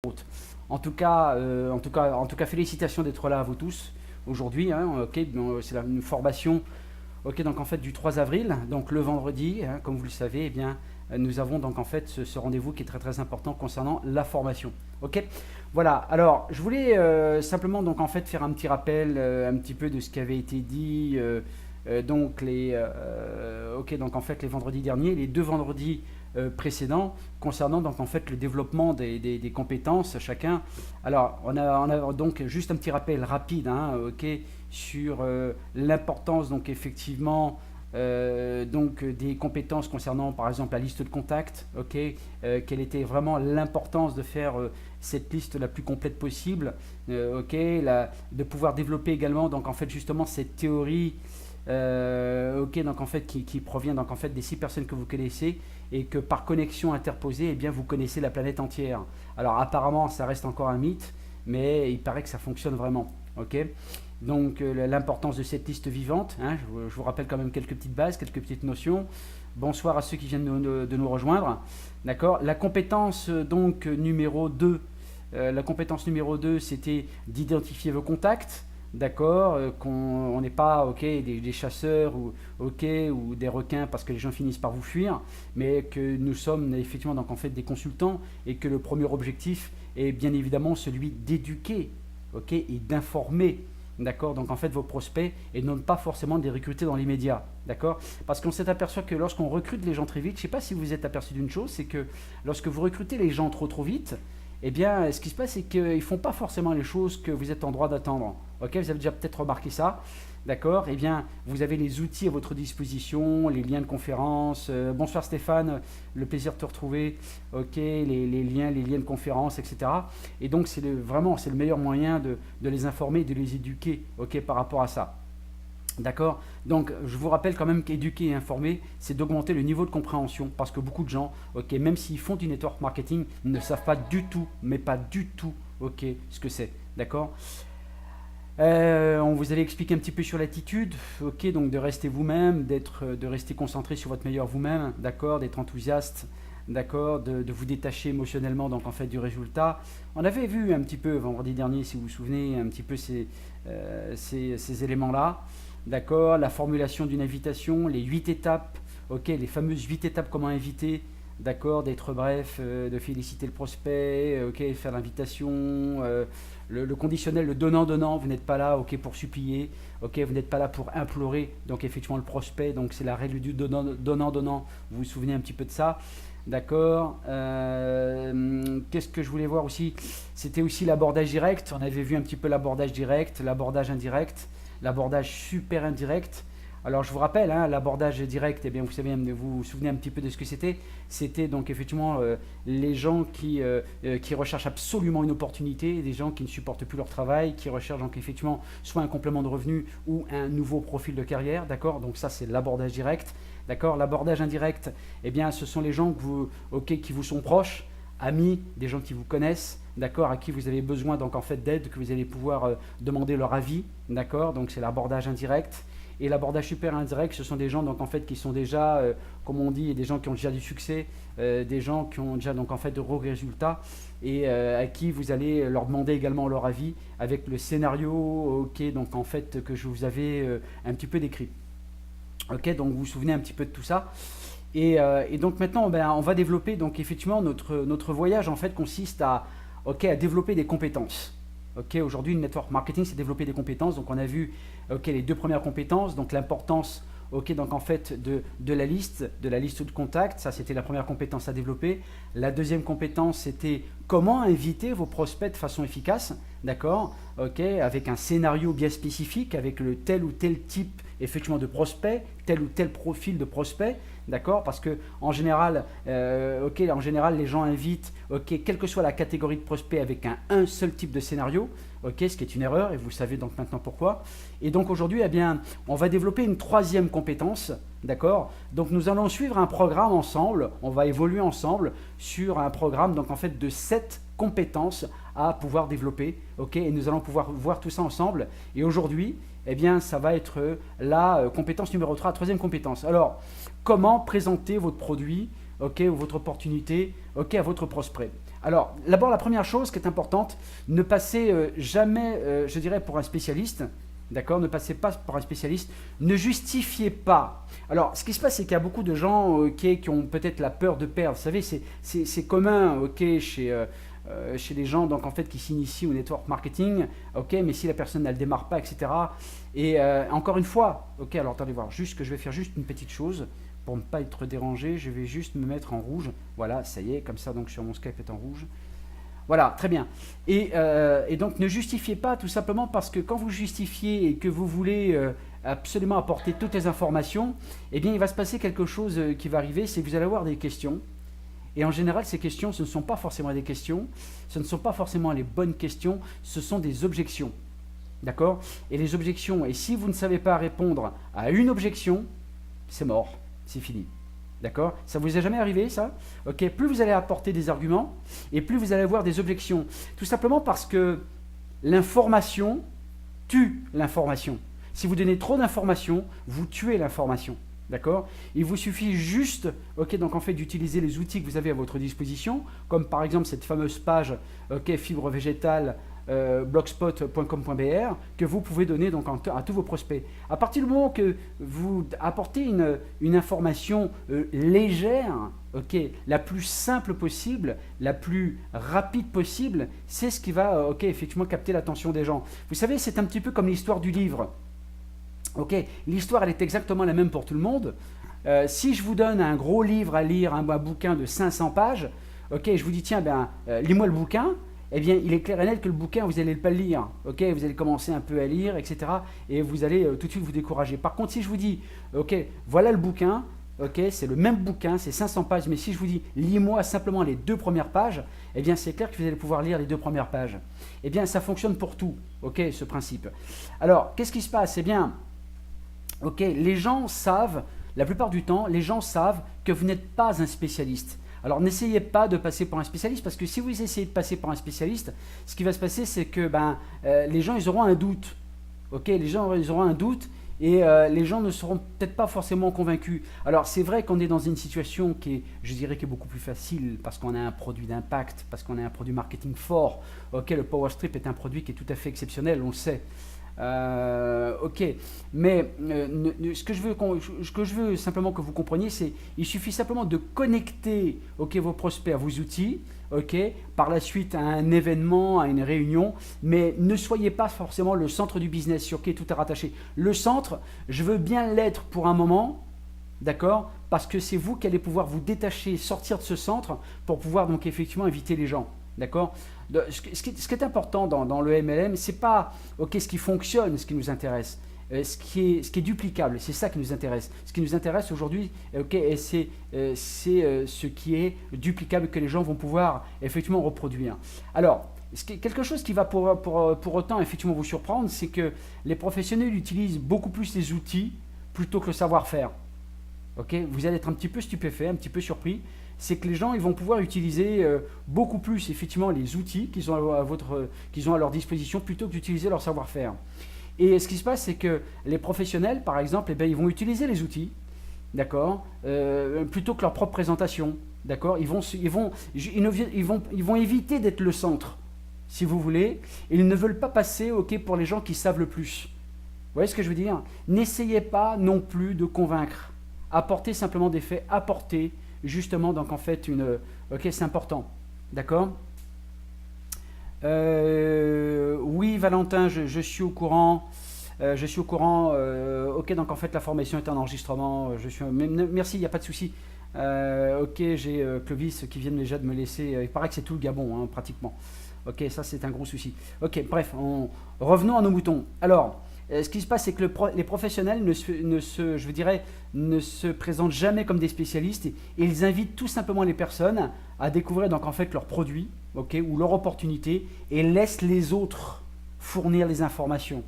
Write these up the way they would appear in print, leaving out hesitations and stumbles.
route. En tout cas, félicitations d'être là à vous tous aujourd'hui. Hein, ok, c'est une formation. Ok, donc en fait du 3 avril, donc le vendredi, hein, comme vous le savez, eh bien, nous avons donc en fait ce rendez-vous qui est très très important concernant la formation. Ok, voilà. Alors, je voulais simplement donc en fait faire un petit rappel un petit peu de ce qui avait été dit. Ok, donc en fait les vendredis derniers, les deux vendredis précédents concernant donc en fait le développement des compétences chacun. Alors on a donc juste un petit rappel rapide, hein, ok, sur l'importance donc effectivement donc des compétences concernant par exemple la liste de contacts, ok, quelle était vraiment l'importance de faire cette liste la plus complète possible, ok, de pouvoir développer également donc en fait justement cette théorie ok, donc en fait qui provient donc en fait des 6 personnes que vous connaissez et que par connexion interposée, eh bien vous connaissez la planète entière. Alors apparemment ça reste encore un mythe, mais il paraît que ça fonctionne vraiment. Ok, donc l'importance de cette liste vivante, hein, je vous rappelle quand même quelques petites bases, quelques petites notions. Bonsoir à ceux qui viennent de nous rejoindre. D'accord. La compétence donc numéro 2, la compétence numéro 2 c'était d'identifier vos contacts. D'accord, qu'on n'est pas ok, des chasseurs ou des requins parce que les gens finissent par vous fuir, mais que nous sommes effectivement donc en fait des consultants et que le premier objectif est bien évidemment celui d'éduquer, ok, et d'informer, d'accord, donc en fait vos prospects et non pas forcément de les recruter dans l'immédiat, d'accord, parce qu'on s'est aperçu que lorsqu'on recrute les gens très vite, je ne sais pas si vous vous êtes aperçu d'une chose, c'est que lorsque vous recrutez les gens trop vite, eh bien, ce qui se passe, c'est qu'ils ne font pas forcément les choses que vous êtes en droit d'attendre. Ok, vous avez déjà peut-être remarqué ça. D'accord. Eh bien, vous avez les outils à votre disposition, les liens de conférence. Bonsoir Stéphane, le plaisir de te retrouver. Ok, les liens de conférence, etc. Et donc, vraiment, c'est le meilleur moyen de les informer, de les éduquer, ok, par rapport à ça. D'accord. Donc, je vous rappelle quand même qu'éduquer et informer, c'est d'augmenter le niveau de compréhension parce que beaucoup de gens, ok, même s'ils font du network marketing, ne savent pas du tout, mais pas du tout, ok, ce que c'est. D'accord. On vous avait expliqué un petit peu sur l'attitude, ok, donc de rester vous-même, de rester concentré sur votre meilleur vous-même, d'accord, d'être enthousiaste, d'accord, de vous détacher émotionnellement donc en fait du résultat. On avait vu un petit peu vendredi dernier, si vous vous souvenez, un petit peu ces éléments-là. D'accord, la formulation d'une invitation, les 8 étapes, ok, les fameuses 8 étapes comment inviter, d'accord, d'être bref, de féliciter le prospect, ok, faire l'invitation, le conditionnel, le donnant-donnant, vous n'êtes pas là, ok, pour supplier, ok, vous n'êtes pas là pour implorer, donc effectivement le prospect, donc c'est la règle du donnant-donnant, vous vous souvenez un petit peu de ça. D'accord. Qu'est-ce que je voulais voir aussi? C'était aussi l'abordage direct. On avait vu un petit peu l'abordage direct, l'abordage indirect, l'abordage super indirect. Alors je vous rappelle, hein, l'abordage direct, eh bien, vous vous souvenez un petit peu de ce que c'était. C'était donc effectivement les gens qui recherchent absolument une opportunité, des gens qui ne supportent plus leur travail, qui recherchent donc effectivement soit un complément de revenu ou un nouveau profil de carrière. D'accord. Donc ça c'est l'abordage direct. D'accord. L'abordage indirect, eh bien, ce sont les gens qui vous sont proches, amis, des gens qui vous connaissent, d'accord, à qui vous avez besoin donc en fait d'aide, que vous allez pouvoir demander leur avis, d'accord. Donc c'est l'abordage indirect. Et l'abordage super indirect, ce sont des gens donc en fait qui sont déjà, comme on dit, des gens qui ont déjà du succès, des gens qui ont déjà donc en fait de gros résultats et à qui vous allez leur demander également leur avis avec le scénario, ok, donc en fait que je vous avais un petit peu décrit. Ok, donc vous vous souvenez un petit peu de tout ça. Et donc maintenant, ben, on va développer donc effectivement notre voyage en fait consiste à développer des compétences. Ok, aujourd'hui, le network marketing, c'est développer des compétences. Donc, on a vu les deux premières compétences, donc l'importance donc en fait de la liste de contacts. Ça, c'était la première compétence à développer. La deuxième compétence, c'était comment inviter vos prospects de façon efficace, d'accord, avec un scénario bien spécifique, avec le tel ou tel type effectivement de prospect, tel ou tel profil de prospect. D'accord, parce que en général, les gens invitent, quelle que soit la catégorie de prospect, avec un seul type de scénario, ce qui est une erreur, et vous savez donc maintenant pourquoi. Et donc aujourd'hui, eh bien, on va développer une troisième compétence, d'accord. Donc nous allons suivre un programme ensemble, on va évoluer ensemble sur un programme donc en fait de 7 compétences à pouvoir développer, et nous allons pouvoir voir tout ça ensemble. Et aujourd'hui, eh bien, ça va être la compétence numéro 3, la troisième compétence. Alors, comment présenter votre produit, ou votre opportunité, à votre prospect. Alors, d'abord, la première chose qui est importante, ne passez jamais, je dirais, pour un spécialiste. D'accord? Ne passez pas pour un spécialiste. Ne justifiez pas. Alors, ce qui se passe, c'est qu'il y a beaucoup de gens qui ont peut-être la peur de perdre. Vous savez, c'est commun chez les gens donc, en fait, qui s'initient au network marketing. Mais si la personne ne démarre pas, etc. Et encore une fois, alors attendez voir, juste que je vais faire juste une petite chose. Pour ne pas être dérangé, je vais juste me mettre en rouge. Voilà, ça y est, comme ça, donc sur mon Skype est en rouge. Voilà, très bien. Et donc ne justifiez pas tout simplement parce que quand vous justifiez et que vous voulez absolument apporter toutes les informations, eh bien il va se passer quelque chose qui va arriver, c'est que vous allez avoir des questions. Et en général, ces questions, ce ne sont pas forcément des questions, ce ne sont pas forcément les bonnes questions, ce sont des objections. D'accord? Et les objections, et si vous ne savez pas répondre à une objection, c'est mort, c'est fini. D'accord? Ça vous est jamais arrivé, ça? Plus vous allez apporter des arguments, et plus vous allez avoir des objections. Tout simplement parce que l'information tue l'information. Si vous donnez trop d'informations, vous tuez l'information. D'accord? Il vous suffit juste, donc en fait, d'utiliser les outils que vous avez à votre disposition, comme par exemple cette fameuse page, fibre végétale, blogspot.com.br, que vous pouvez donner donc à tous vos prospects. À partir du moment que vous apportez une information légère, la plus simple possible, la plus rapide possible, c'est ce qui va effectivement capter l'attention des gens. Vous savez, c'est un petit peu comme l'histoire du livre. L'histoire, elle est exactement la même pour tout le monde. Si je vous donne un gros livre à lire, un bouquin de 500 pages, je vous dis, tiens, lis-moi le bouquin, eh bien, il est clair et net que le bouquin, vous n'allez pas le lire. Vous allez commencer un peu à lire, etc. Et vous allez tout de suite vous décourager. Par contre, si je vous dis, voilà le bouquin, c'est le même bouquin, c'est 500 pages, mais si je vous dis, lis-moi simplement les 2 premières pages, eh bien, c'est clair que vous allez pouvoir lire les 2 premières pages. Eh bien, ça fonctionne pour tout, ce principe. Alors, qu'est-ce qui se passe? Eh bien, les gens savent, la plupart du temps, les gens savent que vous n'êtes pas un spécialiste. Alors n'essayez pas de passer pour un spécialiste parce que si vous essayez de passer pour un spécialiste, ce qui va se passer c'est que les gens ils auront un doute. Les gens ils auront un doute et les gens ne seront peut-être pas forcément convaincus. Alors c'est vrai qu'on est dans une situation qui est, je dirais, qui est beaucoup plus facile parce qu'on a un produit d'impact, parce qu'on a un produit marketing fort. Le PowerStrip est un produit qui est tout à fait exceptionnel, on le sait. Mais ce que je veux simplement que vous compreniez, c'est il suffit simplement de connecter vos prospects à vos outils, par la suite à un événement, à une réunion, mais ne soyez pas forcément le centre du business sur qui tout est rattaché. Le centre, je veux bien l'être pour un moment, d'accord, parce que c'est vous qui allez pouvoir vous détacher, sortir de ce centre pour pouvoir donc effectivement inviter les gens. D'accord? Ce qui est important dans le MLM, ce n'est pas ce qui fonctionne, ce qui nous intéresse. Ce qui est duplicable, c'est ça qui nous intéresse. Ce qui nous intéresse aujourd'hui, c'est ce qui est duplicable que les gens vont pouvoir effectivement reproduire. Alors, quelque chose qui va pour autant effectivement vous surprendre, c'est que les professionnels utilisent beaucoup plus les outils plutôt que le savoir-faire. Vous allez être un petit peu stupéfait, un petit peu surpris. C'est que les gens ils vont pouvoir utiliser beaucoup plus effectivement les outils qu'ils ont à leur disposition plutôt que d'utiliser leur savoir-faire. Et ce qui se passe, c'est que les professionnels, par exemple, ils vont utiliser les outils, d'accord, plutôt que leur propre présentation, d'accord. Ils vont éviter d'être le centre, si vous voulez. Ils ne veulent pas passer pour les gens qui savent le plus. Vous voyez ce que je veux dire? N'essayez pas non plus de convaincre. Apportez simplement des faits, apportez justement, donc en fait, c'est important, d'accord? Oui, Valentin, je suis au courant. Donc en fait, la formation est en enregistrement. Merci, il n'y a pas de souci. J'ai Clovis qui vient déjà de me laisser. Il paraît que c'est tout le Gabon, pratiquement. Ça c'est un gros souci. Bref, revenons à nos moutons. Alors, ce qui se passe, c'est que les professionnels ne se présentent jamais comme des spécialistes et ils invitent tout simplement les personnes à découvrir donc en fait leurs produits, ou leur opportunité, et laissent les autres fournir les informations.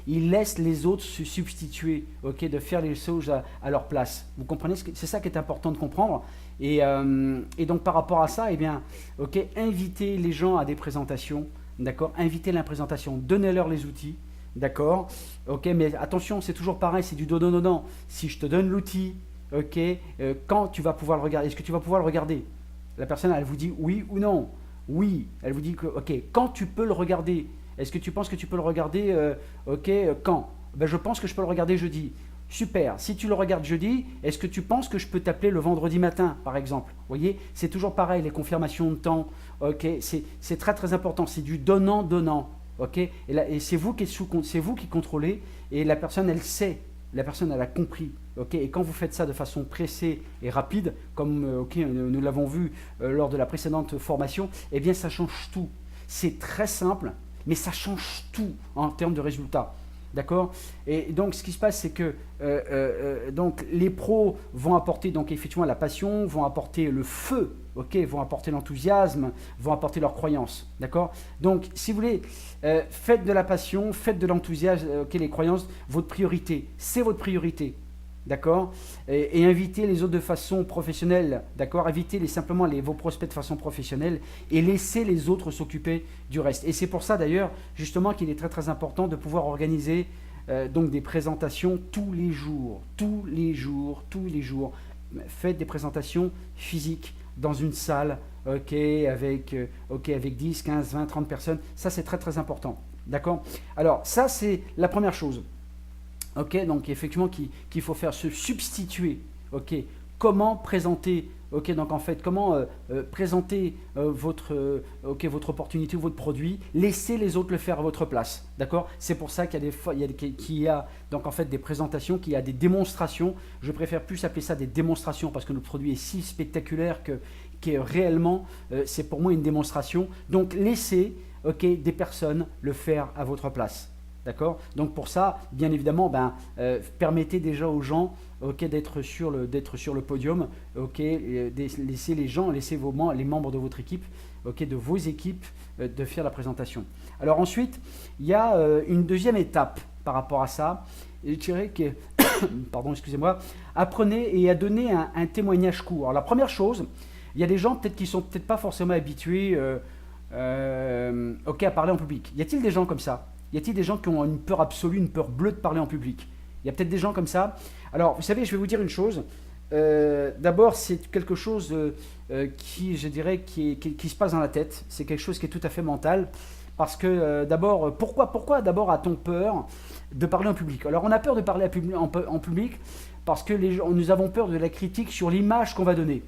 Ils laissent les autres se substituer, de faire les choses à leur place. Vous comprenez? C'est ça qui est important de comprendre. Et donc par rapport à ça, invitez les gens à des présentations, d'accord? Invitez la présentation, donnez-leur les outils. D'accord, mais attention, c'est toujours pareil, c'est du donnant. Si je te donne l'outil, quand tu vas pouvoir le regarder, est-ce que tu vas pouvoir le regarder? La personne, elle vous dit oui ou non. Oui, elle vous dit que, ok, quand tu peux le regarder? Est-ce que tu penses que tu peux le regarder, ok, quand? Ben, je pense que je peux le regarder jeudi. Super, si tu le regardes jeudi, est-ce que tu penses que je peux t'appeler le vendredi matin, par exemple? Vous voyez, c'est toujours pareil, les confirmations de temps, ok, c'est très très important, c'est du donnant-donnant, ok, et c'est vous c'est vous qui contrôlez, et la personne, elle sait, la personne, elle a compris, ok, et quand vous faites ça de façon pressée et rapide, comme ok, nous l'avons vu lors de la précédente formation, eh bien ça change tout. C'est très simple, mais ça change tout en termes de résultats. D'accord? Et donc, ce qui se passe, c'est que donc, les pros vont apporter donc, effectivement la passion, vont apporter le feu, okay, vont apporter l'enthousiasme, vont apporter leur croyance. D'accord? Donc, si vous voulez, faites de la passion, faites de l'enthousiasme, okay, les croyances, votre priorité. C'est votre priorité. D'accord, et invitez les autres de façon professionnelle, d'accord, invitez simplement vos prospects de façon professionnelle et laissez les autres s'occuper du reste. Et c'est pour ça d'ailleurs justement qu'il est très très important de pouvoir organiser donc des présentations tous les jours. Faites des présentations physiques dans une salle, ok, avec 10, 15, 20, 30 personnes. Ça c'est très très important, d'accord. Alors ça c'est la première chose. Ok, donc effectivement qu'il faut faire se substituer. Ok, comment présenter. Ok, donc en fait, comment présenter votre opportunité ou votre produit. Laissez les autres le faire à votre place. D'accord. C'est pour ça qu'il y a donc en fait des présentations, qu'il y a des démonstrations. Je préfère plus appeler ça des démonstrations parce que le produit est si spectaculaire que réellement c'est pour moi une démonstration. Donc laissez des personnes le faire à votre place. D'accord. Donc pour ça, bien évidemment, permettez déjà aux gens d'être sur le podium. Laissez les gens, laissez les membres de votre équipe, de vos équipes, de faire la présentation. Alors ensuite, il y a une deuxième étape par rapport à ça. Et je dirais que, pardon, excusez-moi, apprenez et à donner un témoignage court. Alors la première chose, il y a des gens peut-être qui ne sont peut-être pas forcément habitués à parler en public. Y a-t-il des gens comme ça? Y a-t-il des gens qui ont une peur absolue, une peur bleue de parler en public? Il y a peut-être des gens comme ça. Alors, vous savez, je vais vous dire une chose. D'abord, c'est quelque chose qui, je dirais, qui se passe dans la tête. C'est quelque chose qui est tout à fait mental. Parce que d'abord, pourquoi d'abord a-t-on peur de parler en public? Alors, on a peur de parler en public parce que nous avons peur de la critique sur l'image qu'on va donner.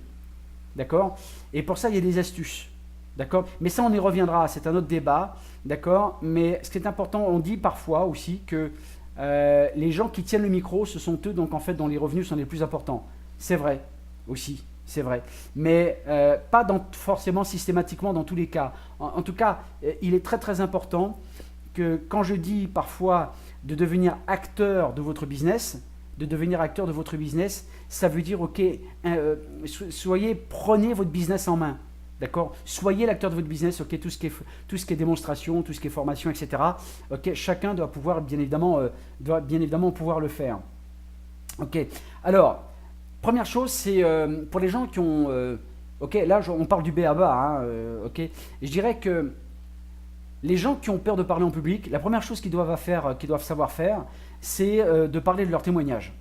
D'accord? Et pour ça, il y a des astuces. D'accord? Mais ça, on y reviendra, c'est un autre débat. D'accord? Mais ce qui est important, on dit parfois aussi que les gens qui tiennent le micro, ce sont eux donc en fait dont les revenus sont les plus importants. C'est vrai aussi, c'est vrai. Mais pas forcément systématiquement dans tous les cas. En tout cas, il est très très important que quand je dis parfois de devenir acteur de votre business, ça veut dire, prenez votre business en main. D'accord? Soyez l'acteur de votre business, ok, tout ce qui est démonstration, tout ce qui est formation, etc. Ok, chacun doit pouvoir bien évidemment pouvoir le faire. Ok. Alors, première chose, c'est pour les gens qui ont, là on parle du B.A.-ba, ok. Je dirais que les gens qui ont peur de parler en public, la première chose qu'ils doivent savoir faire, c'est de parler de leur témoignage.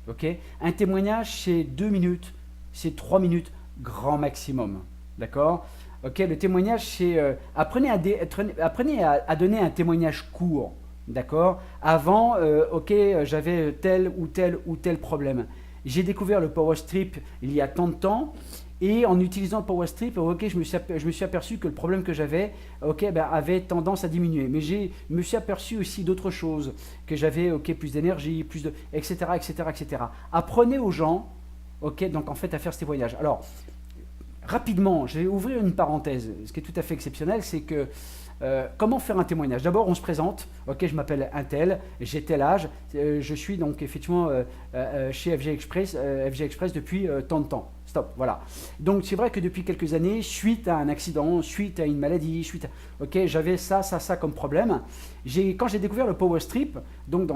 Ok. Un témoignage, c'est 2 minutes, c'est 3 minutes, grand maximum. D'accord? Ok, le témoignage, c'est apprenez à donner un témoignage court. D'accord? Avant, j'avais tel ou tel problème. J'ai découvert le Power Strip il y a tant de temps. Et en utilisant le Power Strip, je me suis aperçu que le problème que j'avais avait tendance à diminuer. Mais je me suis aperçu aussi d'autres choses, que j'avais plus d'énergie, etc., etc., etc. Apprenez aux gens donc en fait, à faire ce témoignage. Alors, rapidement, je vais ouvrir une parenthèse. Ce qui est tout à fait exceptionnel, c'est que comment faire un témoignage? D'abord, on se présente. Ok, je m'appelle Untel, j'ai tel âge. Je suis donc effectivement chez FG Express depuis tant de temps. Stop, voilà. Donc, c'est vrai que depuis quelques années, suite à un accident, suite à une maladie, j'avais ça comme problème. Quand j'ai découvert le Power Strip, donc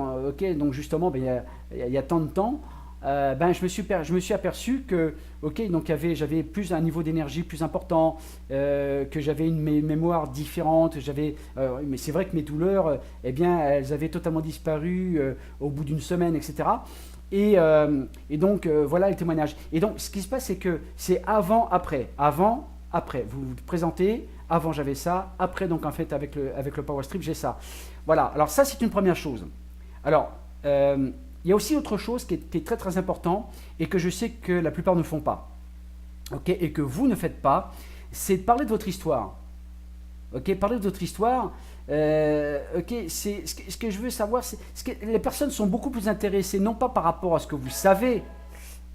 justement, il y a tant de temps, je me suis aperçu que, ok, donc j'avais plus un niveau d'énergie plus important, que j'avais une mémoire différente, mais c'est vrai que mes douleurs, eh bien, elles avaient totalement disparu au bout d'une semaine, etc. Et donc, voilà le témoignage. Et donc, ce qui se passe, c'est que c'est avant, après. Avant, après. Vous vous présentez, avant j'avais ça, après, donc en fait, avec le Power Strip, j'ai ça. Voilà, alors ça, c'est une première chose. Alors, il y a aussi autre chose qui est très très important et que je sais que la plupart ne font pas, ok, et que vous ne faites pas, c'est de parler de votre histoire. Ok, parler de votre histoire. Ok, ce que je veux savoir, c'est que les personnes sont beaucoup plus intéressées, non pas par rapport à ce que vous savez,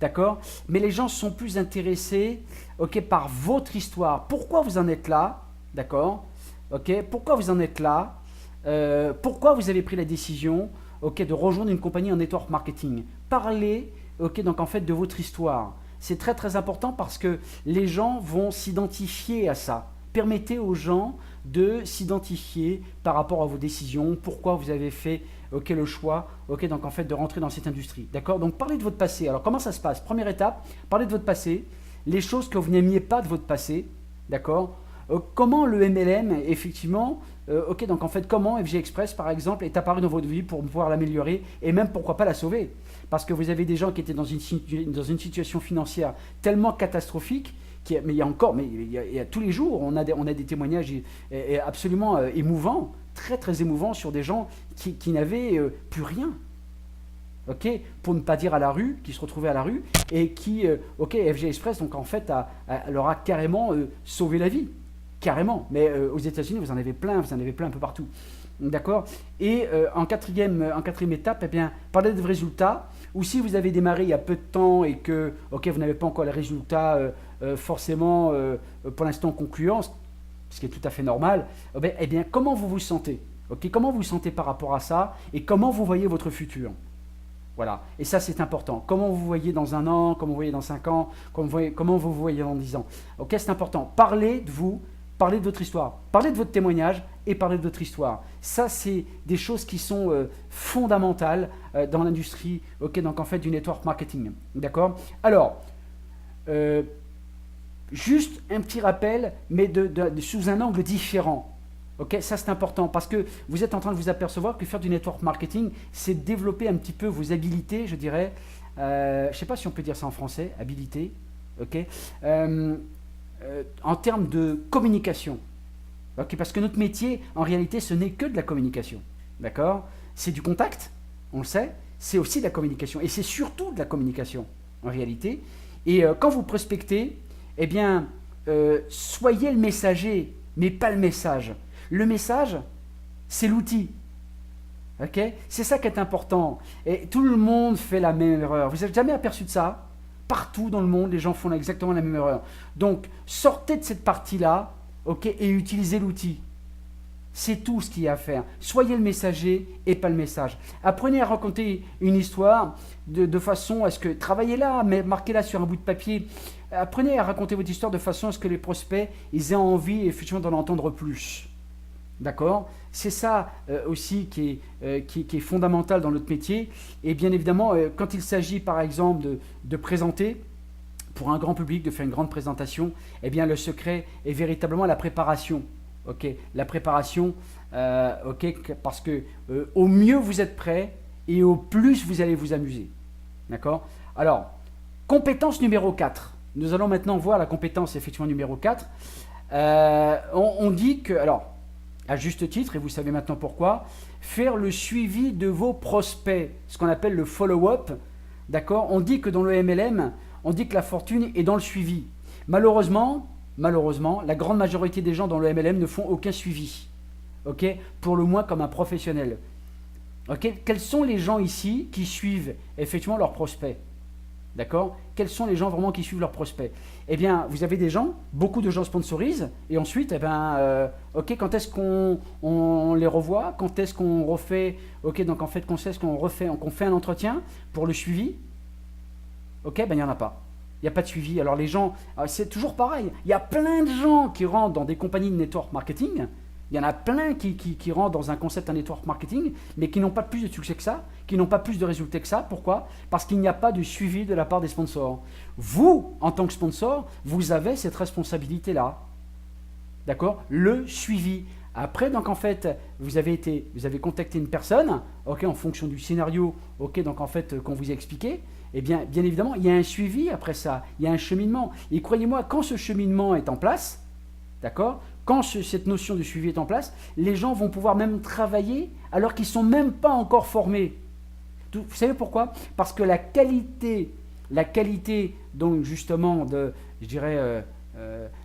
d'accord, mais les gens sont plus intéressés, ok, par votre histoire. Pourquoi vous en êtes là, d'accord, ok, pourquoi vous en êtes là, pourquoi vous avez pris la décision, ok, de rejoindre une compagnie en network marketing. Parlez, ok, donc en fait de votre histoire. C'est très très important parce que les gens vont s'identifier à ça. Permettez aux gens de s'identifier par rapport à vos décisions, pourquoi vous avez fait, ok, le choix, ok, donc en fait de rentrer dans cette industrie. D'accord. Donc parlez de votre passé. Alors comment ça se passe? Première étape, parlez de votre passé, les choses que vous n'aimiez pas de votre passé, d'accord. Comment le MLM, effectivement, ok, donc en fait, comment FG Express, par exemple, est apparu dans votre vie pour pouvoir l'améliorer et même, pourquoi pas, la sauver. Parce que vous avez des gens qui étaient dans une situation financière tellement catastrophique, mais il y a encore, mais il y a tous les jours, on a des témoignages absolument émouvants, très très émouvants sur des gens qui n'avaient plus rien. Ok, pour ne pas dire à la rue, qui se retrouvaient à la rue et qui, ok, FG Express, donc en fait, leur a carrément sauvé la vie. Carrément, mais aux États-Unis, vous en avez plein un peu partout. D'accord. Et en quatrième étape, eh bien, parlez de vos résultats. Ou si vous avez démarré il y a peu de temps et que, ok, vous n'avez pas encore les résultats forcément pour l'instant concluants, ce qui est tout à fait normal, eh bien, comment vous vous sentez, ok, comment vous vous sentez par rapport à ça et comment vous voyez votre futur. Voilà, et ça c'est important. Comment vous voyez dans 1 an, comment vous voyez dans 5 ans, comment vous voyez dans 10 ans. Ok, c'est important. Parlez de vous. Parlez de votre histoire, parlez de votre témoignage et parlez de votre histoire. Ça, c'est des choses qui sont fondamentales dans l'industrie, ok, donc en fait du network marketing. D'accord. Alors, juste un petit rappel, mais sous un angle différent. Ok, ça c'est important parce que vous êtes en train de vous apercevoir que faire du network marketing, c'est développer un petit peu vos habilités, je dirais. Je ne sais pas si on peut dire ça en français, habilité. Ok. En termes de communication. Okay, parce que notre métier, en réalité, ce n'est que de la communication. D'accord. C'est du contact, on le sait, c'est aussi de la communication. Et c'est surtout de la communication, en réalité. Et quand vous prospectez, eh bien, soyez le messager, mais pas le message. Le message, c'est l'outil. Okay, c'est ça qui est important. Et tout le monde fait la même erreur. Vous n'avez jamais aperçu de ça? Partout dans le monde, les gens font exactement la même erreur. Donc, sortez de cette partie-là, ok, et utilisez l'outil. C'est tout ce qu'il y a à faire. Soyez le messager et pas le message. Apprenez à raconter une histoire de façon à ce que, travaillez-la, marquez-la sur un bout de papier. Apprenez à raconter votre histoire de façon à ce que les prospects ils aient envie effectivement d'en entendre plus. D'accord. C'est ça aussi qui est fondamental dans notre métier. Et bien évidemment, quand il s'agit par exemple de présenter pour un grand public, de faire une grande présentation, eh bien le secret est véritablement la préparation. Okay, la préparation, okay, parce que au mieux vous êtes prêt et au plus vous allez vous amuser. D'accord. Alors, compétence numéro 4. Nous allons maintenant voir la compétence effectivement numéro 4. On dit que, alors, à juste titre, et vous savez maintenant pourquoi, faire le suivi de vos prospects, ce qu'on appelle le follow-up, d'accord. On dit que dans le MLM, on dit que la fortune est dans le suivi. Malheureusement, la grande majorité des gens dans le MLM ne font aucun suivi, ok, pour le moins comme un professionnel. Ok. Quels sont les gens ici qui suivent effectivement leurs prospects? D'accord. Quels sont les gens vraiment qui suivent leurs prospects? Eh bien, vous avez des gens, beaucoup de gens sponsorisent, et ensuite, eh ben, ok, quand est-ce qu'on les revoit? Quand est-ce qu'on refait? Ok, donc en fait, quand est-ce qu'on fait un entretien pour le suivi? Ok, ben il n'y en a pas. Il n'y a pas de suivi. Alors les gens, c'est toujours pareil. Il y a plein de gens qui rentrent dans des compagnies de network marketing, Il y en a plein qui rentrent dans un concept, un network marketing, mais qui n'ont pas plus de succès que ça, qui n'ont pas plus de résultats que ça. Pourquoi? Parce qu'il n'y a pas de suivi de la part des sponsors. Vous, en tant que sponsor, vous avez cette responsabilité-là. D'accord? Le suivi. Après, donc en fait, vous avez contacté une personne, ok, en fonction du scénario, ok, donc en fait, qu'on vous a expliqué, eh bien évidemment, il y a un suivi après ça, il y a un cheminement. Et croyez-moi, quand ce cheminement est en place, d'accord, quand cette notion de suivi est en place, les gens vont pouvoir même travailler alors qu'ils ne sont même pas encore formés. Vous savez pourquoi? Parce que la qualité, donc justement, je dirais,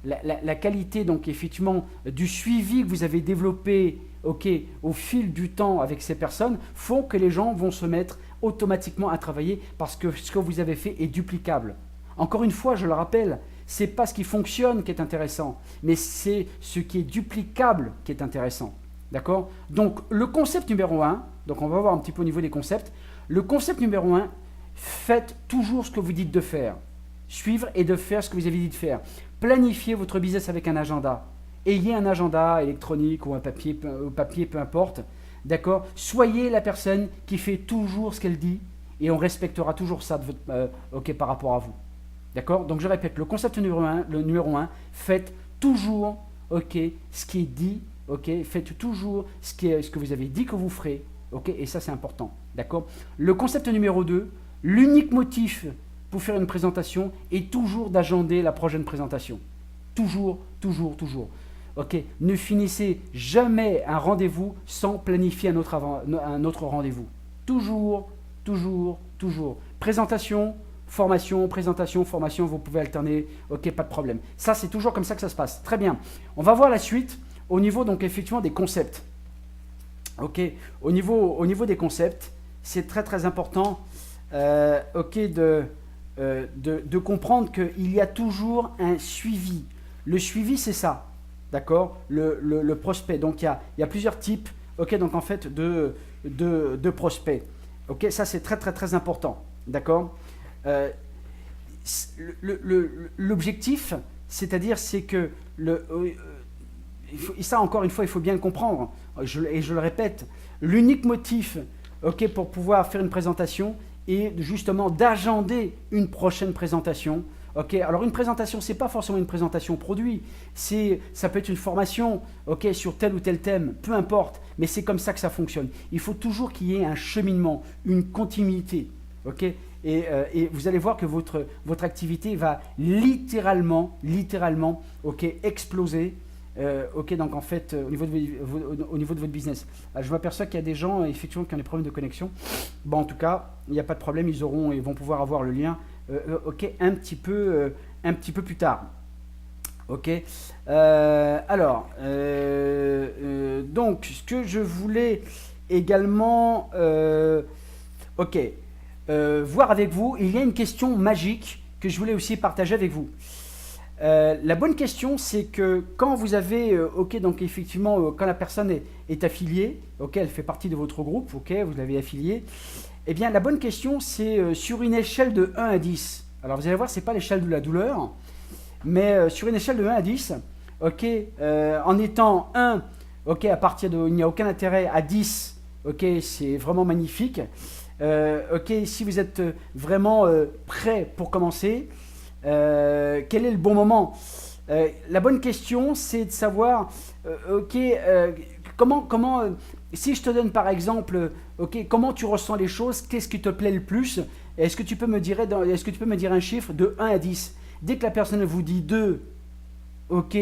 la qualité donc effectivement du suivi que vous avez développé, ok, au fil du temps avec ces personnes, font que les gens vont se mettre automatiquement à travailler parce que ce que vous avez fait est duplicable. Encore une fois, je le rappelle, c'est pas ce qui fonctionne qui est intéressant, mais c'est ce qui est duplicable qui est intéressant. D'accord? Donc, le concept numéro 1, donc on va voir un petit peu au niveau des concepts. Le concept numéro 1, faites toujours ce que vous dites de faire. Suivre et de faire ce que vous avez dit de faire. Planifiez votre business avec un agenda. Ayez un agenda électronique ou un papier, peu importe. D'accord? Soyez la personne qui fait toujours ce qu'elle dit et on respectera toujours ça de ok, par rapport à vous. D'accord? Donc je répète, le concept numéro 1, faites toujours ok, ce qui est dit, ok, faites toujours ce que vous avez dit que vous ferez, ok, et ça c'est important. D'accord? Le concept numéro 2, l'unique motif pour faire une présentation est toujours d'agender la prochaine présentation. Toujours, toujours, toujours. Ok, ne finissez jamais un rendez-vous sans planifier un autre rendez-vous. Toujours, toujours, toujours. Présentation, formation, vous pouvez alterner, ok, pas de problème. Ça, c'est toujours comme ça que ça se passe. Très bien. On va voir la suite au niveau, donc, effectivement, des concepts. Ok, au niveau des concepts, c'est très, très important, ok, de comprendre qu'il y a toujours un suivi. Le suivi, c'est ça, d'accord, le prospect. Donc, il y a plusieurs types, ok, donc, en fait, de prospects. Ok, ça, c'est très, très, très important, d'accord. L'objectif, c'est-à-dire, c'est que ça, encore une fois, il faut bien le comprendre, et je le répète, l'unique motif, ok, pour pouvoir faire une présentation est justement d'agender une prochaine présentation. Ok, alors une présentation, c'est pas forcément une présentation produit, ça peut être une formation, ok, sur tel ou tel thème, peu importe, mais c'est comme ça que ça fonctionne. Il faut toujours qu'il y ait un cheminement, une continuité, ok. Et vous allez voir que votre activité va littéralement, ok, exploser. Ok, donc en fait, au niveau de votre business. Je m'aperçois qu'il y a des gens, effectivement, qui ont des problèmes de connexion. Bon, en tout cas, il n'y a pas de problème, ils vont pouvoir avoir le lien, ok, un petit peu plus tard. Ok. Alors, donc, ce que je voulais également, ok, voir avec vous, il y a une question magique que je voulais aussi partager avec vous. La bonne question, c'est que quand vous avez, ok, donc effectivement, quand la personne est affiliée, ok, elle fait partie de votre groupe, ok, vous l'avez affiliée, eh bien, la bonne question, c'est sur une échelle de 1 à 10. Alors, vous allez voir, ce n'est pas l'échelle de la douleur, mais sur une échelle de 1 à 10, ok, en étant 1, ok, à partir de, il n'y a aucun intérêt, à 10, ok, c'est vraiment magnifique. Ok, si vous êtes vraiment prêt pour commencer, quel est le bon moment? La bonne question, c'est de savoir, ok, comment si je te donne par exemple, ok, comment tu ressens les choses, qu'est-ce qui te plaît le plus? Est-ce que tu peux me dire un chiffre de 1 à 10? Dès que la personne vous dit 2, ok,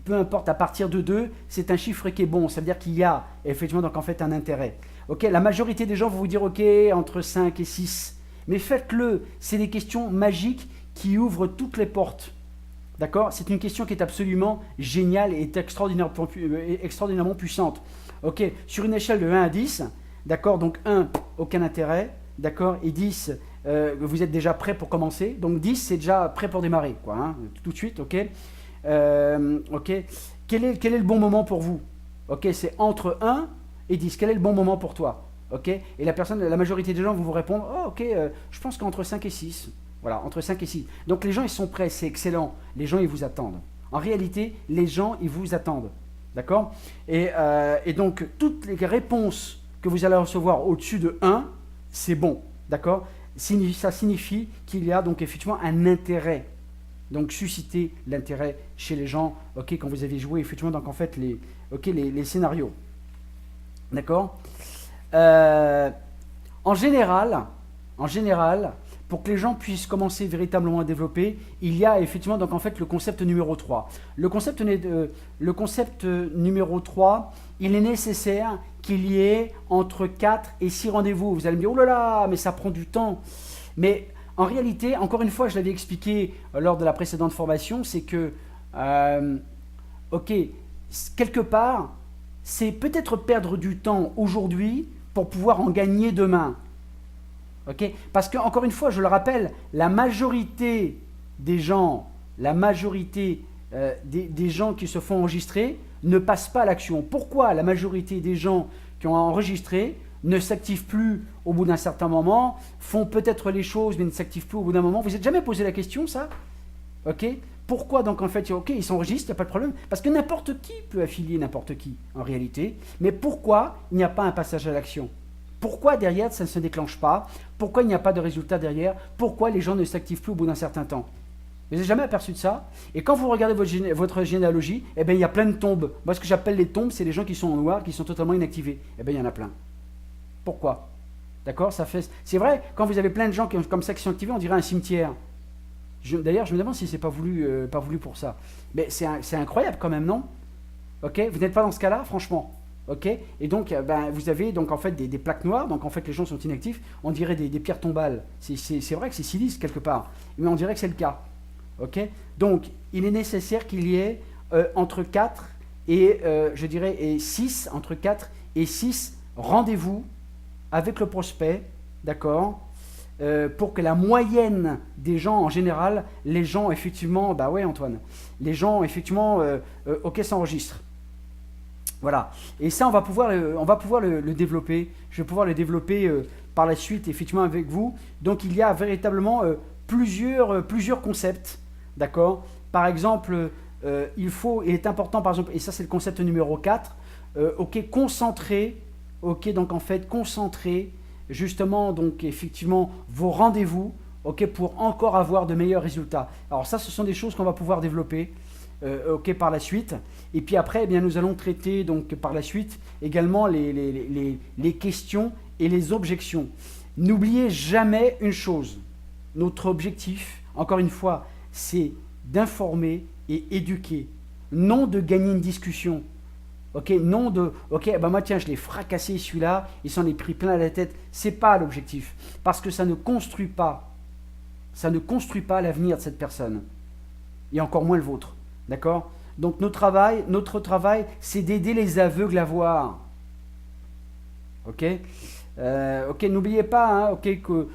peu importe, à partir de 2, c'est un chiffre qui est bon, ça veut dire qu'il y a effectivement donc en fait un intérêt. Ok, la majorité des gens vont vous dire ok, entre 5 et 6, mais faites-le, c'est des questions magiques qui ouvrent toutes les portes. D'accord? C'est une question qui est absolument géniale et est extraordinairement puissante. Ok, sur une échelle de 1 à 10, d'accord, donc 1, aucun intérêt, d'accord, et 10, vous êtes déjà prêt pour commencer, donc 10, c'est déjà prêt pour démarrer, quoi, hein, tout de suite, ok. Ok, quel est le bon moment pour vous? Ok, c'est entre 1 et 10, quel est le bon moment pour toi? Ok, et la majorité des gens vont vous répondre, oh ok, je pense qu'entre 5 et 6. Voilà, entre 5 et 6. Donc les gens, ils sont prêts, c'est excellent. Les gens, ils vous attendent. En réalité, les gens, ils vous attendent. D'accord, et donc, toutes les réponses que vous allez recevoir au-dessus de 1, c'est bon. D'accord, ça signifie qu'il y a donc effectivement un intérêt. Donc, susciter l'intérêt chez les gens, ok, quand vous avez joué effectivement donc en fait les scénarios. D'accord, en général, pour que les gens puissent commencer véritablement à développer, il y a effectivement donc en fait le concept numéro 3. Le concept numéro 3, il est nécessaire qu'il y ait entre 4 et 6 rendez-vous. Vous allez me dire, oh là là, mais ça prend du temps. Mais en réalité, encore une fois, je l'avais expliqué lors de la précédente formation, c'est que, ok, quelque part, c'est peut-être perdre du temps aujourd'hui pour pouvoir en gagner demain. Okay, parce que, encore une fois, je le rappelle, la majorité des gens, des gens qui se font enregistrer ne passent pas à l'action. Pourquoi la majorité des gens qui ont enregistré ne s'activent plus au bout d'un certain moment, font peut-être les choses mais ne s'activent plus au bout d'un moment? Vous n'êtes jamais posé la question, ça? Ok, pourquoi donc en fait, ok, ils s'enregistrent, il n'y a pas de problème, parce que n'importe qui peut affilier n'importe qui en réalité, mais pourquoi il n'y a pas un passage à l'action? Pourquoi derrière ça ne se déclenche pas? Pourquoi il n'y a pas de résultat derrière? Pourquoi les gens ne s'activent plus au bout d'un certain temps? Vous n'avez jamais aperçu de ça? Et quand vous regardez votre généalogie, eh bien, il y a plein de tombes. Moi, ce que j'appelle les tombes, c'est les gens qui sont en noir, qui sont totalement inactivés. Eh bien, il y en a plein. Pourquoi? D'accord, c'est vrai, quand vous avez plein de gens comme ça qui sont activés, on dirait un cimetière. D'ailleurs, je me demande si c'est pas voulu pour ça. Mais c'est incroyable quand même, non? Ok, vous n'êtes pas dans ce cas-là, franchement. Ok, et donc vous avez donc en fait des plaques noires, donc en fait les gens sont inactifs, on dirait des pierres tombales. C'est vrai que c'est sinistre quelque part, mais on dirait que c'est le cas. Ok, donc il est nécessaire qu'il y ait entre 4 et je dirais et 6, entre 4 et 6 rendez-vous avec le prospect, d'accord, pour que la moyenne des gens en général, les gens effectivement, bah ouais Antoine, les gens effectivement, ok, s'enregistrent. Voilà, et ça on va pouvoir le développer, je vais pouvoir le développer par la suite effectivement avec vous. Donc il y a véritablement plusieurs concepts, d'accord. Par exemple, il est important par exemple, et ça c'est le concept numéro 4, ok, concentrer, ok, donc en fait concentrer justement donc effectivement vos rendez-vous, ok, pour encore avoir de meilleurs résultats. Alors ça ce sont des choses qu'on va pouvoir développer. Ok, par la suite. Et puis après, eh bien, nous allons traiter donc par la suite également les questions et les objections. N'oubliez jamais une chose. Notre objectif, encore une fois, c'est d'informer et éduquer, non de gagner une discussion. Ok, non de, ok, bah moi tiens, je l'ai fracassé celui-là, il s'en est pris plein la tête. C'est pas l'objectif, parce que ça ne construit pas l'avenir de cette personne, et encore moins le vôtre. D'accord? Donc notre travail, c'est d'aider les aveugles à voir. Ok? Ok, n'oubliez pas, hein, ok, que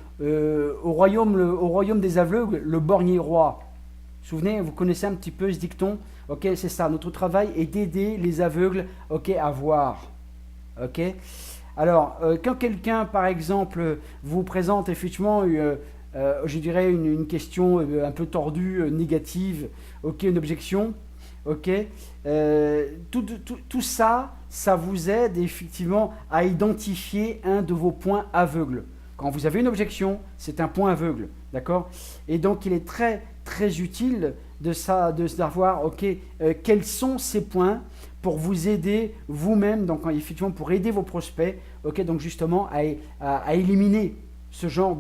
au royaume des aveugles, le borgne est roi. Souvenez, vous connaissez un petit peu ce dicton. Ok, c'est ça. Notre travail est d'aider les aveugles, ok, à voir. Ok? Alors, quand quelqu'un, par exemple, vous présente effectivement je dirais une question un peu tordue, négative, ok, une objection, ok, tout ça, ça vous aide effectivement à identifier un de vos points aveugles. Quand vous avez une objection, c'est un point aveugle, d'accord? Et donc il est très très utile de savoir, ok, quels sont ces points pour vous aider vous-même, donc effectivement pour aider vos prospects, ok, donc justement à éliminer ce genre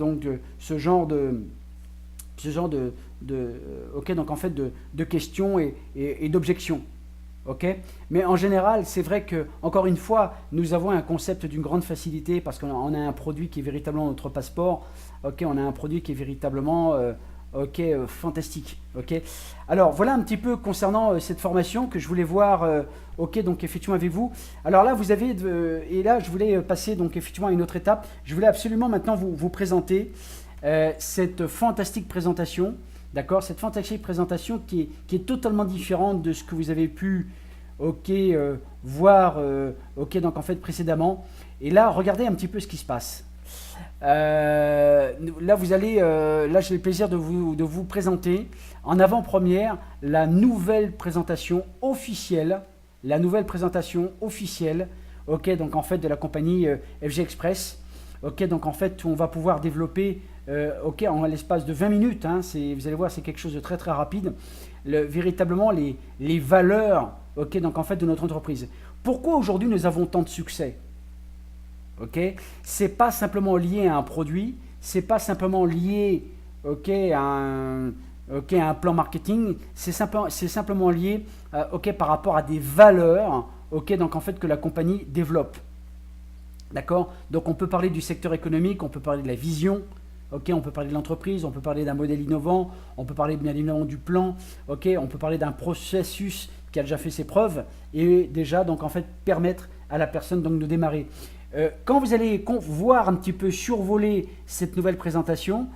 ok, donc en fait de questions et d'objections. Ok, mais en général, c'est vrai que, encore une fois, nous avons un concept d'une grande facilité parce qu'on a un produit qui est véritablement notre passeport. Ok, on a un produit qui est véritablement ok, fantastique. Ok, alors voilà un petit peu concernant cette formation que je voulais voir. Ok, donc effectivement avec vous. Alors là, vous avez et là, je voulais passer donc effectivement à une autre étape. Je voulais absolument maintenant vous présenter cette fantastique présentation. D'accord, cette fantastique présentation qui est totalement différente de ce que vous avez pu voir ok, donc en fait précédemment. Et là, regardez un petit peu ce qui se passe. Là, là j'ai le plaisir de vous présenter en avant-première la nouvelle présentation officielle la nouvelle présentation officielle, ok, donc en fait de la compagnie FG Express. Ok, donc en fait on va pouvoir développer, ok, en l'espace de 20 minutes, hein, vous allez voir, c'est quelque chose de très très rapide, véritablement les valeurs, ok, donc en fait de notre entreprise. Pourquoi aujourd'hui nous avons tant de succès? Ok, c'est pas simplement lié à un produit, c'est pas simplement lié, ok, à un plan marketing, c'est simplement lié, ok, par rapport à des valeurs, ok, donc en fait que la compagnie développe. D'accord? Donc on peut parler du secteur économique, on peut parler de la vision, ok, on peut parler de l'entreprise, on peut parler d'un modèle innovant, on peut parler bien évidemment du plan, ok, on peut parler d'un processus qui a déjà fait ses preuves et déjà donc en fait permettre à la personne donc de démarrer. Quand vous allez voir un petit peu survoler cette nouvelle présentation,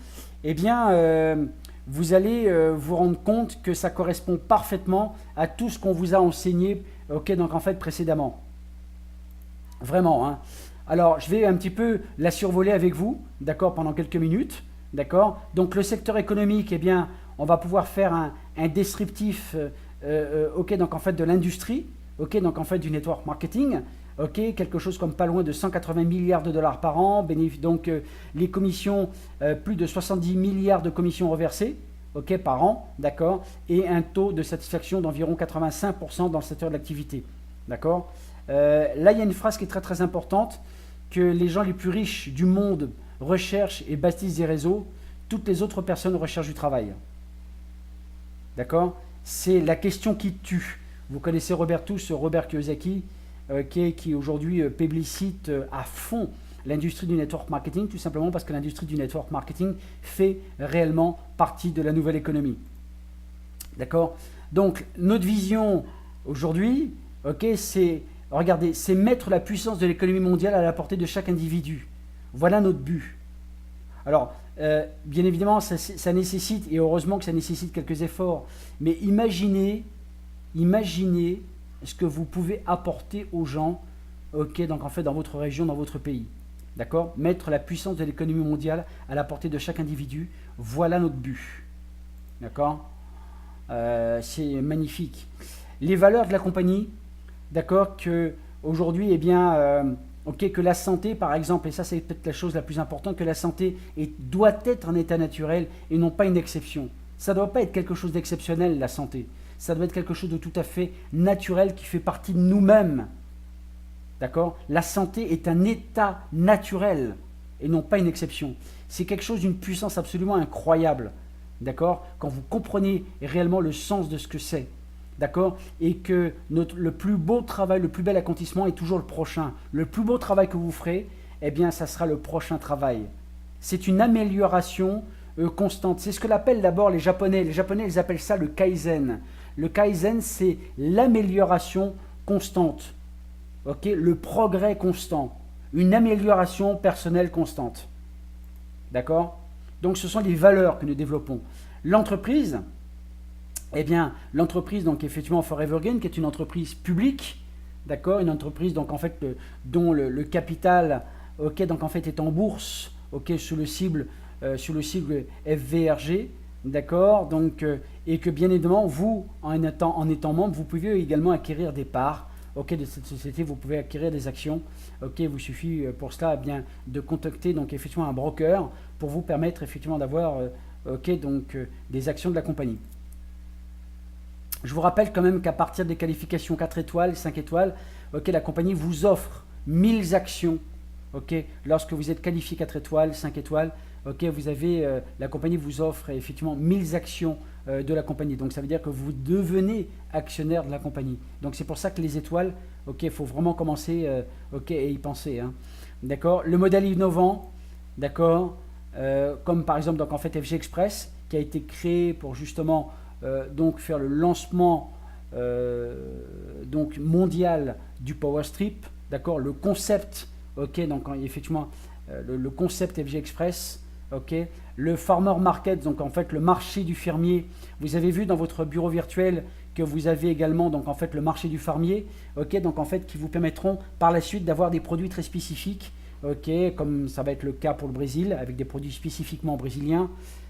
eh bien vous allez vous rendre compte que ça correspond parfaitement à tout ce qu'on vous a enseigné, ok, donc en fait précédemment. Vraiment, hein. Alors, je vais un petit peu la survoler avec vous, d'accord, pendant quelques minutes, d'accord. Donc, le secteur économique, eh bien, on va pouvoir faire un descriptif, ok, donc en fait de l'industrie, ok, donc en fait du network marketing, ok, quelque chose comme pas loin de 180 milliards de dollars par an, donc les commissions, plus de 70 milliards de commissions reversées, ok, par an, d'accord, et un taux de satisfaction d'environ 85% dans le secteur de l'activité, d'accord. Là, il y a une phrase qui est très très importante, que les gens les plus riches du monde recherchent et bâtissent des réseaux, toutes les autres personnes recherchent du travail. D'accord? C'est la question qui tue. Vous connaissez Robert Kiyosaki, qui aujourd'hui publicite à fond l'industrie du network marketing, tout simplement parce que l'industrie du network marketing fait réellement partie de la nouvelle économie. D'accord? Donc, notre vision aujourd'hui, ok, c'est... Regardez, c'est mettre la puissance de l'économie mondiale à la portée de chaque individu. Voilà notre but. Alors, bien évidemment, ça nécessite, et heureusement que ça nécessite quelques efforts, mais imaginez ce que vous pouvez apporter aux gens, ok, donc en fait dans votre région, dans votre pays. D'accord? Mettre la puissance de l'économie mondiale à la portée de chaque individu, voilà notre but. D'accord? C'est magnifique. Les valeurs de la compagnie, d'accord, que aujourd'hui, eh bien, ok, que la santé, par exemple, et ça c'est peut-être la chose la plus importante, que la santé doit être un état naturel et non pas une exception. Ça ne doit pas être quelque chose d'exceptionnel, la santé. Ça doit être quelque chose de tout à fait naturel qui fait partie de nous-mêmes. D'accord? La santé est un état naturel et non pas une exception. C'est quelque chose d'une puissance absolument incroyable. D'accord? Quand vous comprenez réellement le sens de ce que c'est. D'accord? Et que le plus beau travail, le plus bel accomplissement est toujours le prochain. Le plus beau travail que vous ferez, eh bien, ça sera le prochain travail. C'est une amélioration constante. C'est ce que l'appellent d'abord les Japonais. Les Japonais, ils appellent ça le Kaizen. Le Kaizen, c'est l'amélioration constante. Ok? Le progrès constant. Une amélioration personnelle constante. D'accord? Donc, ce sont les valeurs que nous développons. L'entreprise... Eh bien, l'entreprise, donc effectivement Forever Green, qui est une entreprise publique, d'accord, une entreprise donc en fait dont le capital, ok, donc en fait est en bourse, ok, sous le sigle FVRG, d'accord, donc et que bien évidemment vous, en étant membre, vous pouvez également acquérir des parts, ok, de cette société, vous pouvez acquérir des actions, ok, il vous suffit pour cela eh bien de contacter donc effectivement un broker pour vous permettre effectivement d'avoir, ok, donc des actions de la compagnie. Je vous rappelle quand même qu'à partir des qualifications 4 étoiles, 5 étoiles, okay, la compagnie vous offre 1000 actions. Okay, lorsque vous êtes qualifié 4 étoiles, 5 étoiles, okay, la compagnie vous offre effectivement 1000 actions de la compagnie. Donc ça veut dire que vous devenez actionnaire de la compagnie. Donc c'est pour ça que les étoiles, okay, il faut vraiment commencer à y penser. Hein. D'accord. Le modèle innovant, d'accord, comme par exemple donc, en fait, FG Express, qui a été créé pour justement... donc faire le lancement donc mondial du Power Strip, d'accord, le concept, ok, donc effectivement le concept FG Express, ok, le Farmer Market, donc en fait le marché du fermier. Vous avez vu dans votre bureau virtuel que vous avez également donc en fait le marché du fermier, ok, donc en fait qui vous permettront par la suite d'avoir des produits très spécifiques, ok, comme ça va être le cas pour le Brésil avec des produits spécifiquement brésiliens,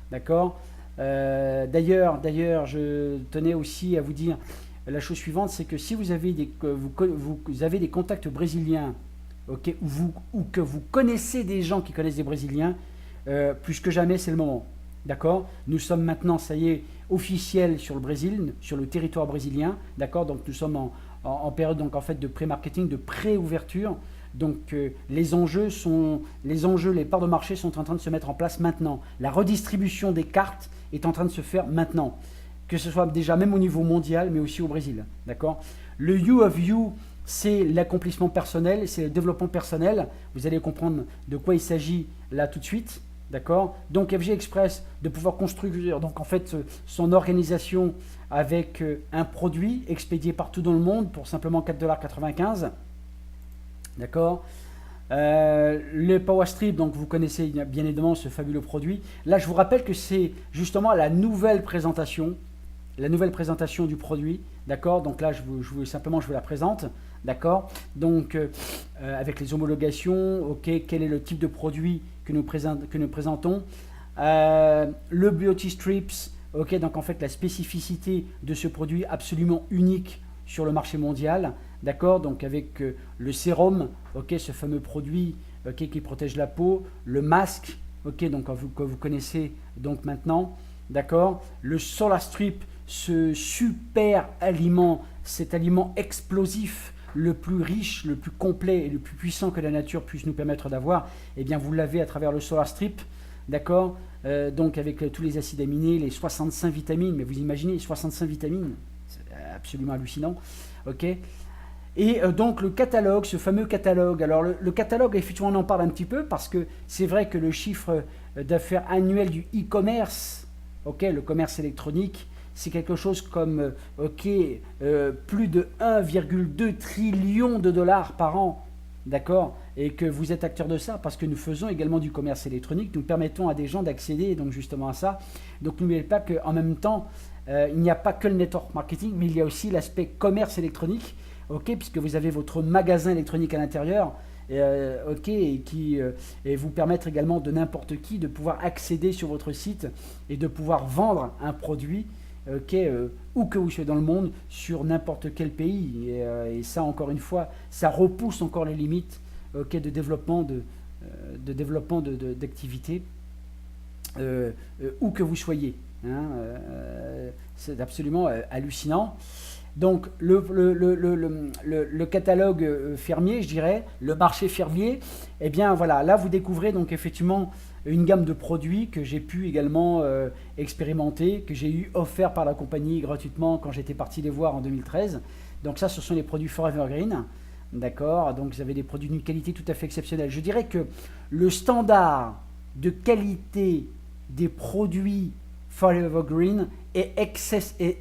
d'accord. D'ailleurs, je tenais aussi à vous dire, la chose suivante, c'est que si vous avez vous avez des contacts brésiliens, ok, ou que vous connaissez des gens qui connaissent des Brésiliens, plus que jamais, c'est le moment. D'accord? Nous sommes maintenant, ça y est, officiels sur le Brésil, sur le territoire brésilien. D'accord? Donc nous sommes en période donc, en fait, de pré-marketing, de pré-ouverture. Donc les enjeux, les parts de marché sont en train de se mettre en place maintenant. La redistribution des cartes est en train de se faire maintenant. Que ce soit déjà même au niveau mondial, mais aussi au Brésil. D'accord? Le You of You, c'est l'accomplissement personnel, c'est le développement personnel. Vous allez comprendre de quoi il s'agit là tout de suite. D'accord? Donc FG Express, de pouvoir construire donc en fait son organisation avec un produit expédié partout dans le monde pour simplement 4,95 $. D'accord? Le PowerStrip, donc vous connaissez bien évidemment ce fabuleux produit. Là, je vous rappelle que c'est justement la nouvelle présentation du produit. D'accord? Donc là, je vous la présente. D'accord? Donc, avec les homologations, ok, quel est le type de produit que nous présentons? Le Beauty Strips, ok, donc en fait la spécificité de ce produit absolument unique sur le marché mondial. D'accord? Donc avec le sérum, ok, ce fameux produit ok, qui protège la peau, le masque, ok, donc que vous connaissez donc maintenant. D'accord? Le Solar Strip, ce super aliment, cet aliment explosif, le plus riche, le plus complet et le plus puissant que la nature puisse nous permettre d'avoir, eh bien vous l'avez à travers le Solar Strip, d'accord, donc avec tous les acides aminés, les 65 vitamines, mais vous imaginez 65 vitamines, c'est absolument hallucinant, ok. Et donc le catalogue, ce fameux catalogue, alors le catalogue, effectivement on en parle un petit peu parce que c'est vrai que le chiffre d'affaires annuel du e-commerce, ok, le commerce électronique, c'est quelque chose comme plus de 1,2 trillion de dollars par an, d'accord? Et que vous êtes acteur de ça parce que nous faisons également du commerce électronique, nous permettons à des gens d'accéder donc justement à ça. Donc n'oubliez pas qu'en même temps, il n'y a pas que le network marketing, mais il y a aussi l'aspect commerce électronique, ok, puisque vous avez votre magasin électronique à l'intérieur, ok, et vous permettre également de n'importe qui de pouvoir accéder sur votre site et de pouvoir vendre un produit. Où que vous soyez dans le monde, sur n'importe quel pays. Et ça, encore une fois, ça repousse encore les limites de développement d'activité, où que vous soyez. Hein, c'est absolument hallucinant. Donc, le catalogue fermier, je dirais, le marché fermier, eh bien voilà, là vous découvrez donc effectivement une gamme de produits que j'ai pu également expérimenter, que j'ai eu offert par la compagnie gratuitement quand j'étais parti les voir en 2013. Donc ça, ce sont les produits Forever Green. D'accord? Donc vous avez des produits d'une qualité tout à fait exceptionnelle. Je dirais que le standard de qualité des produits Forever Green est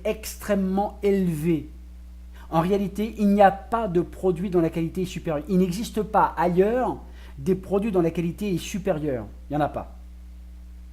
extrêmement élevé. En réalité, il n'y a pas de produit dont la qualité est supérieure. Il n'existe pas ailleurs des produits dont la qualité est supérieure. Il n'y en a pas.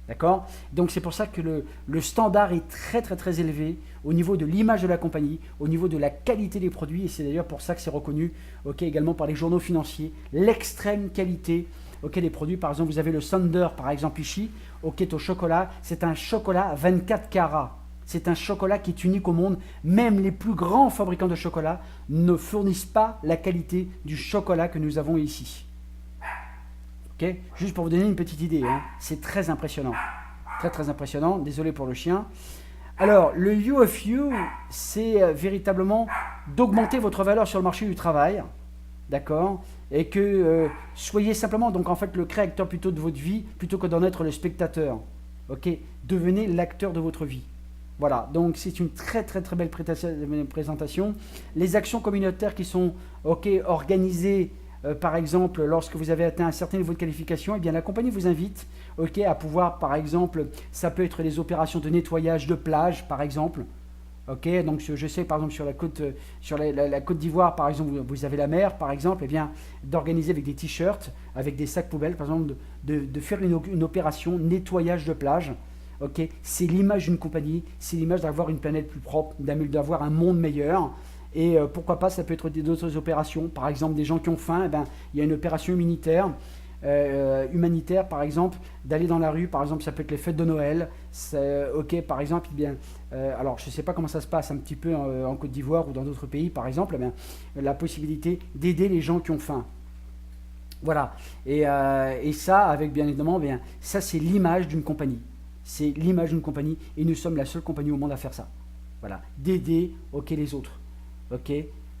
D'accord? Donc c'est pour ça que le standard est très très très élevé au niveau de l'image de la compagnie, au niveau de la qualité des produits, et c'est d'ailleurs pour ça que c'est reconnu également par les journaux financiers, l'extrême qualité des produits. Par exemple, vous avez le Thunder par exemple ici, est au chocolat, c'est un chocolat 24 carats. C'est un chocolat qui est unique au monde. Même les plus grands fabricants de chocolat ne fournissent pas la qualité du chocolat que nous avons ici. Okay? Juste pour vous donner une petite idée, hein. C'est très impressionnant. Très très impressionnant. Désolé pour le chien. Alors, le You of You, c'est véritablement d'augmenter votre valeur sur le marché du travail. D'accord? Et que soyez simplement, donc en fait, le créateur plutôt de votre vie, plutôt que d'en être le spectateur. Ok? Devenez l'acteur de votre vie. Voilà, donc c'est une très très très belle présentation. Les actions communautaires qui sont organisées, par exemple, lorsque vous avez atteint un certain niveau de qualification, eh bien la compagnie vous invite à pouvoir, par exemple, ça peut être les opérations de nettoyage de plage, par exemple. Donc je sais, par exemple, sur la Côte d'Ivoire, par exemple, vous avez la mer, par exemple, eh bien d'organiser avec des t-shirts, avec des sacs poubelles, par exemple, de faire une opération nettoyage de plage. C'est l'image d'une compagnie, c'est l'image d'avoir une planète plus propre, d'avoir un monde meilleur. Et pourquoi pas, ça peut être d'autres opérations. Par exemple, des gens qui ont faim, il y a une opération humanitaire humanitaires, par exemple, d'aller dans la rue, par exemple, ça peut être les fêtes de Noël, ok, par exemple, eh bien, alors je ne sais pas comment ça se passe un petit peu en Côte d'Ivoire ou dans d'autres pays, par exemple, eh bien, la possibilité d'aider les gens qui ont faim. Voilà, et ça, avec bien évidemment, bien, ça c'est l'image d'une compagnie. C'est l'image d'une compagnie, et nous sommes la seule compagnie au monde à faire ça. Voilà, d'aider, ok, les autres, ok,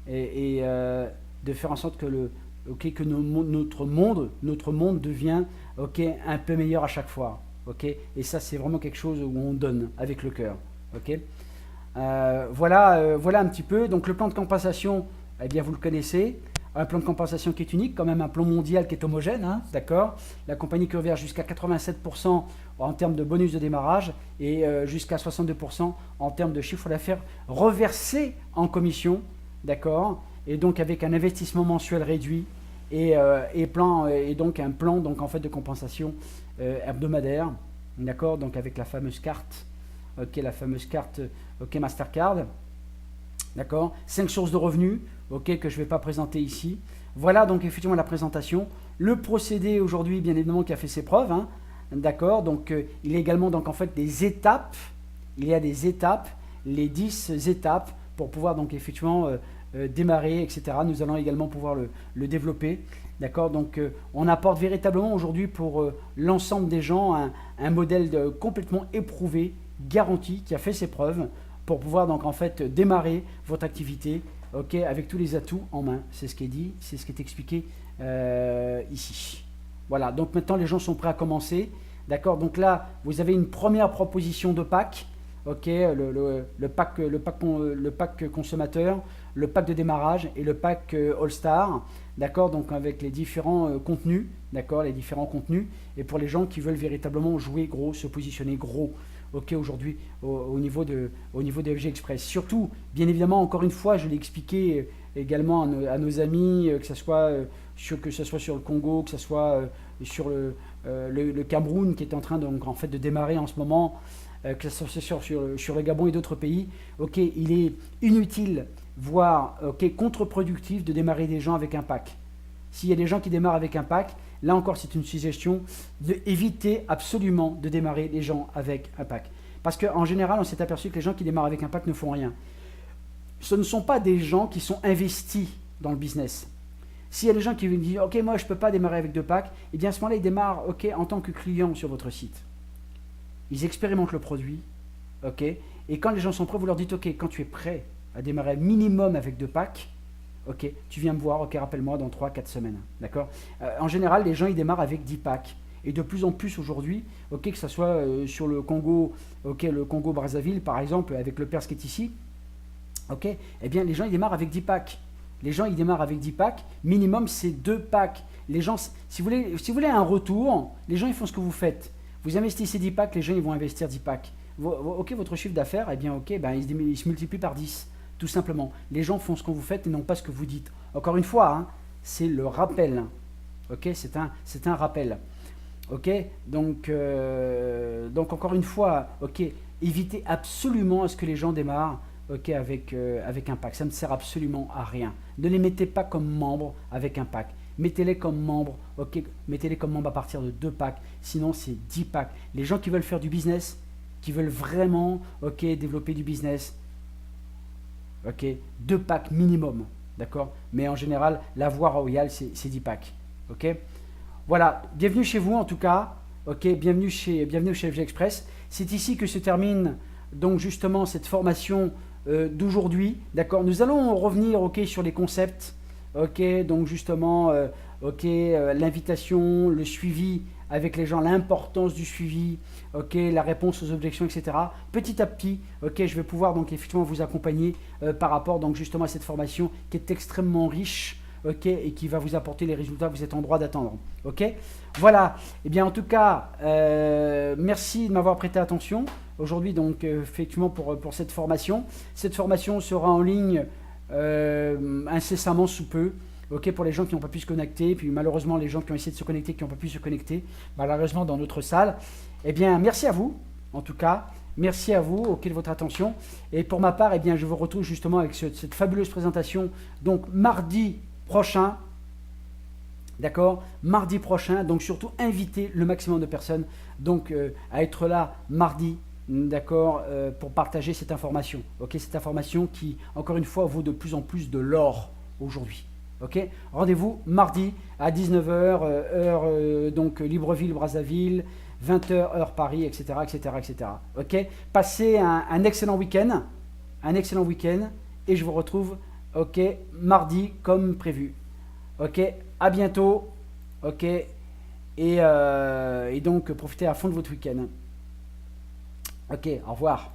de faire en sorte que que notre monde devient, ok, un peu meilleur à chaque fois, ok, et ça c'est vraiment quelque chose où on donne avec le cœur, ok. Voilà un petit peu. Donc le plan de compensation, eh bien vous le connaissez. Un plan de compensation qui est unique, quand même un plan mondial qui est homogène, hein, d'accord. La compagnie qui reverse jusqu'à 87% en termes de bonus de démarrage et jusqu'à 62% en termes de chiffre d'affaires reversé en commission, d'accord. Et donc avec un investissement mensuel réduit et donc un plan donc en fait de compensation hebdomadaire, d'accord. Donc avec la fameuse carte, ok, ok, Mastercard. D'accord, 5 sources de revenus, ok, que je ne vais pas présenter ici. Voilà donc effectivement la présentation. Le procédé aujourd'hui, bien évidemment, qui a fait ses preuves. Hein, d'accord, donc il y a également donc en fait des étapes. Il y a des étapes, les 10 étapes pour pouvoir donc effectivement démarrer, etc. Nous allons également pouvoir le développer. D'accord, donc on apporte véritablement aujourd'hui pour l'ensemble des gens un modèle complètement éprouvé, garanti, qui a fait ses preuves, pour pouvoir donc en fait démarrer votre activité, ok, avec tous les atouts en main. C'est ce qui est dit, c'est ce qui est expliqué ici. Voilà, donc maintenant les gens sont prêts à commencer. D'accord, donc là vous avez une première proposition de pack, ok, le pack consommateur, le pack de démarrage et le pack All-Star. D'accord, donc avec les différents contenus, d'accord, les différents contenus, et pour les gens qui veulent véritablement jouer gros, se positionner gros. Ok, aujourd'hui au niveau de FG Express. Surtout, bien évidemment, encore une fois, je l'ai expliqué également à nos amis, que ce soit sur le Congo, que ce soit sur le Cameroun qui est en train donc, en fait, de démarrer en ce moment, que ce soit sur le Gabon et d'autres pays. Ok, il est inutile, voire contre-productif de démarrer des gens avec un pack. S'il y a des gens qui démarrent avec un pack, là encore, c'est une suggestion d'éviter absolument de démarrer les gens avec un pack. Parce qu'en général, on s'est aperçu que les gens qui démarrent avec un pack ne font rien. Ce ne sont pas des gens qui sont investis dans le business. S'il y a des gens qui disent « Ok, moi, je ne peux pas démarrer avec 2 packs », eh bien à ce moment-là, ils démarrent en tant que client sur votre site. Ils expérimentent le produit. Ok, et quand les gens sont prêts, vous leur dites « Ok, quand tu es prêt à démarrer minimum avec 2 packs, ok, tu viens me voir, ok, rappelle-moi dans 3-4 semaines. D'accord. En général, les gens, ils démarrent avec 10 packs. Et de plus en plus aujourd'hui, ok, que ce soit sur le Congo, ok, le Congo-Brazzaville, par exemple, avec le Perse qui est ici, ok, eh bien, les gens, ils démarrent avec 10 packs. Les gens, ils démarrent avec 10 packs. Minimum, c'est 2 packs. Les gens, si vous voulez un retour, les gens, ils font ce que vous faites. Vous investissez 10 packs, les gens, ils vont investir 10 packs. Ok, votre chiffre d'affaires, eh bien, ok, ben, il se multiplie par 10. Tout simplement, les gens font ce que vous faites et non pas ce que vous dites. Encore une fois, hein, c'est le rappel. Ok, c'est un rappel. Ok, donc encore une fois, ok, évitez absolument à ce que les gens démarrent, ok, avec un pack. Ça ne sert absolument à rien. Ne les mettez pas comme membres avec un pack. Mettez-les comme membres, ok, mettez-les comme membres à partir de 2 packs. Sinon, c'est 10 packs. Les gens qui veulent faire du business, qui veulent vraiment, ok, développer du business. Ok, 2 packs minimum, d'accord. Mais en général, la voie royale, c'est 10 packs. Ok. Voilà, bienvenue chez vous en tout cas. Ok, bienvenue chez FG Express. C'est ici que se termine donc justement cette formation d'aujourd'hui. D'accord. Nous allons revenir, ok, sur les concepts. Ok, donc justement, ok, l'invitation, le suivi avec les gens, l'importance du suivi, ok, la réponse aux objections, etc. Petit à petit, ok, je vais pouvoir donc effectivement vous accompagner par rapport donc justement à cette formation qui est extrêmement riche, ok, et qui va vous apporter les résultats que vous êtes en droit d'attendre, ok. Voilà, et eh bien en tout cas, merci de m'avoir prêté attention aujourd'hui donc effectivement pour cette formation. Cette formation sera en ligne incessamment sous peu. Ok, pour les gens qui n'ont pas pu se connecter, puis malheureusement les gens qui ont essayé de se connecter, qui n'ont pas pu se connecter, malheureusement dans notre salle. Eh bien, merci à vous, en tout cas. Merci à vous, ok, de votre attention. Et pour ma part, eh bien, je vous retrouve justement avec cette fabuleuse présentation. Donc, mardi prochain, D'accord? Mardi prochain, donc surtout invitez le maximum de personnes donc à être là mardi, d'accord, pour partager cette information. Ok, cette information qui, encore une fois, vaut de plus en plus de l'or aujourd'hui. Ok, rendez-vous mardi à 19 h heure donc Libreville, Brazzaville, 20 h heure Paris, etc., etc., etc. Ok, passez un excellent week-end, et je vous retrouve, ok, mardi comme prévu. Ok, à bientôt. Ok, et donc profitez à fond de votre week-end. Ok, au revoir.